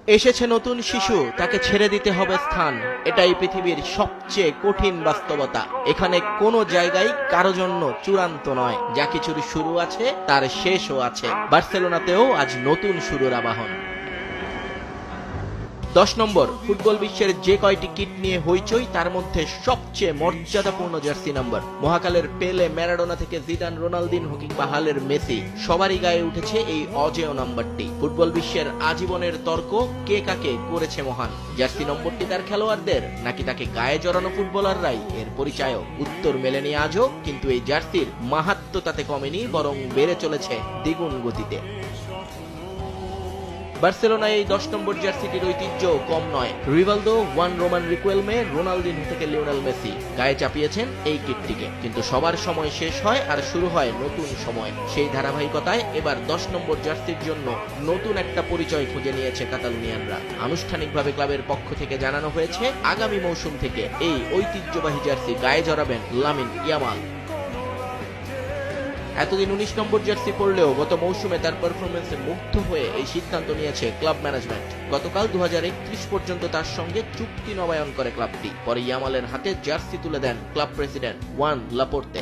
এসেছে নতুন শিশু, তাকে ছেড়ে দিতে হবে স্থান। এটাই পৃথিবীর সবচেয়ে কঠিন বাস্তবতা। এখানে কোনো জায়গায় কারো জন্য চূড়ান্ত নয়। যা কিছুর শুরু আছে তার শেষও আছে। বার্সেলোনাতেও আজ নতুন শুরুর আবাহন। 10 নম্বর, ফুটবল বিশ্বের যে কয়টি কিট নিয়ে হইচই তার মধ্যে সবচেয়ে মর্যাদাপূর্ণ জার্সি নাম্বার। মহাকালের পেলে, ম্যারাডোনা থেকে জিদান, রোনালদিনহো কিংবা হালের মেসি, সবারই গায়ে উঠেছে এই অজেয় নাম্বারটি। ফুটবল বিশ্বের আজীবনের তর্ক, কে কাকে করেছে মহান। জার্সি নম্বরটি তার খেলোয়াড়দের নাকি তাকে গায়ে জড়ানো ফুটবলাররাই এর পরিচায়ক? উত্তর মেলেনি আজও, কিন্তু এই জার্সির মাহাত্ম্য তাতে কমেনি, বরং বেড়ে চলেছে দ্বিগুণ গতিতে। বার্সেলোনায় এই 10 নম্বর জার্সিটির ঐতিহ্য কম নয়। Rivaldo, one Roman Riquelme, Ronaldinho থেকে লিওনেল মেসি গায়ে চাপিয়েছেন এই কিটটিকে। কিন্তু সবার সময় শেষ হয় আর শুরু হয় নতুন সময়। সেই ধারাবাহিকতায় এবার 10 নম্বর জার্সির জন্য নতুন একটা পরিচয় খুঁজে নিয়েছে কাতালুনিয়ানরা। আনুষ্ঠানিকভাবে ক্লাবের পক্ষ থেকে জানানো হয়েছে, আগামী মৌসুম থেকে এই ঐতিহ্যবাহী জার্সি গায়ে জড়াবেন লামিন ইয়ামাল। এতদিন 19 নম্বর জার্সি পরলেও গত মৌসুমে তার পারফরমেন্সে মুগ্ধ হয়ে এই সিদ্ধান্ত নিয়েছে ক্লাব ম্যানেজমেন্ট। গতকাল 2031 পর্যন্ত তার সঙ্গে চুক্তি নবায়ন করে ক্লাবটি। পরে ইয়ামালের হাতে জার্সি তুলে দেন ক্লাব প্রেসিডেন্ট ওয়ান লাপোর্তে।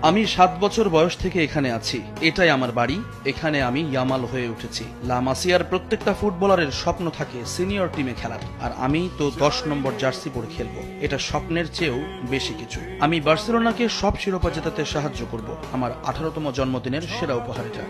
আমি 7 বছর বয়স থেকে এখানে আছি। এটাই আমার বাড়ি। এখানে আমি ইয়ামাল হয়ে উঠেছি। লা মাসিয়ার প্রত্যেকটা ফুটবলারের স্বপ্ন থাকে সিনিয়র টিমে খেলার, আর আমি তো 10 নম্বর জার্সি পরে খেলবো। এটা স্বপ্নের চেয়েও বেশি কিছু। আমি বার্সেলোনাকে সব শিরোপা জেতাতে সাহায্য করব। আমার 18তম জন্মদিনের সেরা উপহার এটা।